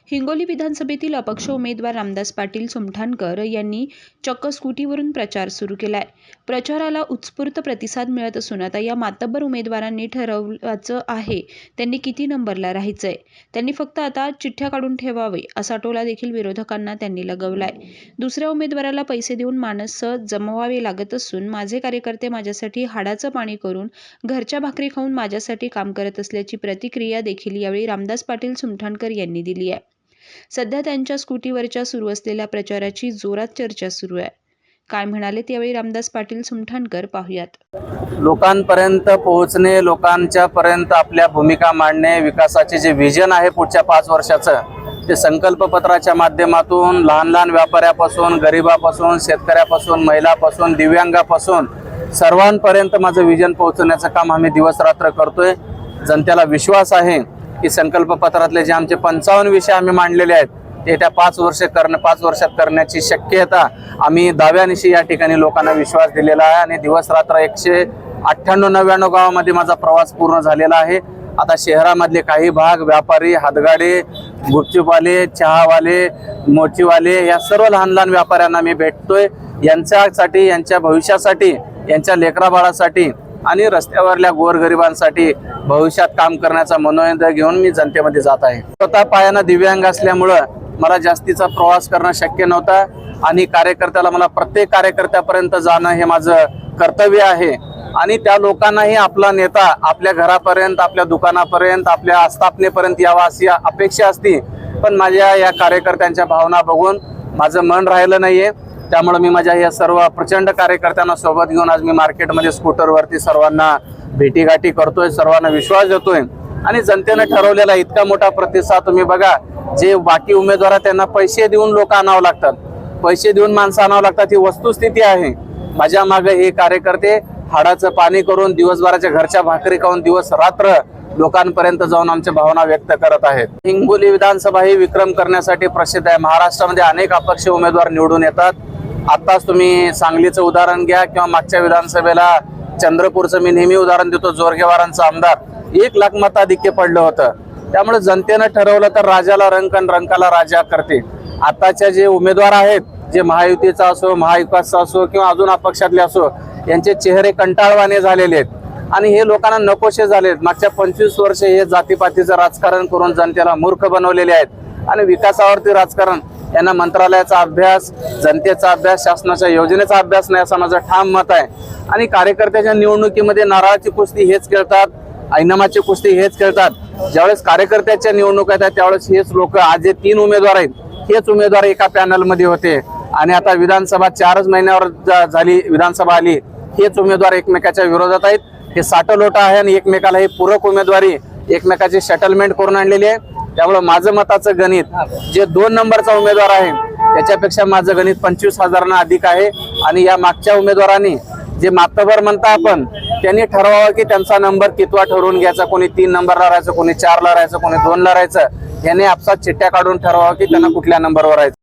हिंगोली विधानसभेतील अपक्ष उमेदवार रामदास पाटील सुमठाणकर यांनी चक्क स्कूटीवरून प्रचार सुरू केलाय। प्रचाराला उत्स्फूर्त प्रतिसाद मिळत असून आता या मातब्बर उमेदवारांनी ठरवायचं आहे त्यांनी किती नंबरला राहायचंय। त्यांनी फक्त आता चिठ्ठ्या काढून ठेवावे असा टोला देखील विरोधकांना त्यांनी लगवलाय। दुसऱ्या उमेदवाराला पैसे देऊन माणसं जमवावे लागत असून माझे कार्यकर्ते माझ्यासाठी हाडाचं पाणी करून घरच्या भाकरी खाऊन माझ्यासाठी काम करत असल्याची प्रतिक्रिया देखील यावेळी रामदास पाटील सुमठाणकर यांनी दिली आहे। सध्या त्यांच्या स्कूटीवरच्या सुरू असलेल्या प्रचाराची जोरात चर्चा सुरू आहे। काय म्हणाले त्यावेळी रामदास पाटील सुमठाणकर पाहूयात। लोकांपर्यंत पोहोचणे, लोकांच्या पर्यंत आपल्या भूमिका मांडणे, विकासाचे जे विजन आहे पुढच्या 5 वर्षाचं ते संकल्पपत्राच्या माध्यमातून लहान लहान व्यापाऱ्यापासून, गरिबापासून, शेतकऱ्यापासून, महिलापासून, दिव्यांगापासून सर्वांपर्यंत माझं विजन पोहोचवण्याचं काम आम्ही दिवस रात्र करतोय। जनतेला विश्वास आहे की संकल्पपत्रातले जे आमचे 55 विषय आम्ही मांडलेले आहेत ते त्या 5 वर्षात करण्याची शक्यता आम्ही दाव्यानिशी या ठिकाणी लोकांना विश्वास दिलेला आहे। आणि दिवस रात्र 198-99 गावामध्ये माझा प्रवास पूर्ण झालेला आहे। आता शहरामधले काही भाग व्यापारी, हातगाडे, गुपचूपवाले, चहावाले, मोचीवाले या सर्व लहान लहान व्यापाऱ्यांना मी भेटतोय। यांच्यासाठी, यांच्या भविष्यासाठी, यांच्या लेकराबाळासाठी आणि रस्त्यावरल्या गोरगरिबांसाठी भविष्यात काम करण्याचा मनोनंद घेऊन मी जनतेमध्ये जात आहे। स्वतः पायानं दिव्यांग असल्यामुळं मला जास्तीचा प्रवास करणं शक्य नव्हतं आणि कार्यकर्त्याला मला प्रत्येक कार्यकर्त्यापर्यंत जाणं हे माझं कर्तव्य आहे। आणि त्या लोकांनाही आपला नेता आपल्या घरापर्यंत, आपल्या दुकानापर्यंत, आपल्या आस्थापनेपर्यंत यावा अशी अपेक्षा असती। पण माझ्या या कार्यकर्त्यांच्या भावना बघून माझं मन राहिलं नाहीये। त्यामुळे मी माझ्या या सर्व प्रचंड कार्यकर्त्यांना सोबत घेऊन आज मी मार्केटमध्ये स्कूटरवरती सर्वांना भेटीगाठी करतोय, सर्वांना विश्वास देतोय। आणि जनतेने ठरवलेला इतका मोठा प्रतिसाद तुम्ही बघा। जे बाकी उमेदवार आहेत त्यांना पैसे देऊन लोक आणावं लागतात, पैसे देऊन माणसं आणावं लागतात, ही वस्तुस्थिती आहे। माझ्या मागे हे कार्यकर्ते हाडाचं पाणी करून, दिवसभराच्या घरच्या भाकरी खाऊन दिवस रात्र लोकांपर्यंत जाऊन आमच्या भावना व्यक्त करत आहेत। हिंगोली विधानसभा ही विक्रम करण्यासाठी प्रसिद्ध आहे। महाराष्ट्रामध्ये अनेक अपक्ष उमेदवार निवडून येतात। आताच तुम्ही सांगलीचं उदाहरण घ्या किंवा मागच्या विधानसभेला चंद्रपूरचं मी नेहमी उदाहरण देतो, जोरगेवारांचा आमदार 1 लाख मताधिक्य पडलं होतं। त्यामुळे जनतेनं ठरवलं तर राजाला रंक आणि रंकाला राजा करते। आताच्या जे उमेदवार आहेत, जे महायुतीचा असो, महाविकासचा असो किंवा अजून अपक्षातले असो, यांचे चेहरे कंटाळवाणे झालेले आहेत आणि हे लोकांना नकोशे झाले आहेत। मागच्या 25 वर्ष हे जातीपातीचं राजकारण करून जनतेला मूर्ख बनवलेले आहेत आणि विकासावरती राजकारण, यांना मंत्रालयाचा अभ्यास, जनतेचा अभ्यास, शासनाच्या योजनेचा अभ्यास नाही असं माझं ठाम मत आहे। आणि कार्यकर्त्याच्या निवडणुकीमध्ये नारळाची कुस्ती हेच खेळतात, ऐनामाची कुस्ती हेच खेळतात। ज्यावेळेस कार्यकर्त्याच्या निवडणूक आहेत त्यावेळेस हेच लोक, आज जे 3 उमेदवार आहेत हेच उमेदवार एका पॅनलमध्ये होते आणि आता विधानसभा 4च महिन्यावर झाली, विधानसभा आली, हेच उमेदवार एकमेकाच्या विरोधात आहेत। हे साठलोटा आहे आणि एकमेकाला हे पूरक उमेदवारी, एकमेकाची सेटलमेंट करून आणलेली आहे। त्यामुळे माझं मताचं गणित जे 2 नंबरचा उमेदवार आहे त्याच्यापेक्षा माझं गणित 25,000 अधिक आहे। आणि या मागच्या उमेदवारांनी जे मातबर म्हणता आपण, त्यांनी ठरवावं की त्यांचा नंबर कितवा ठरवून घ्यायचा, कोणी 3 नंबरला राहायचं, कोणी 4ला राहायचं, कोणी 2ला राहायचं। याने आपसात चिठ्ठ्या काढून ठरवावं की त्यांना कुठल्या नंबरवर राहायचं।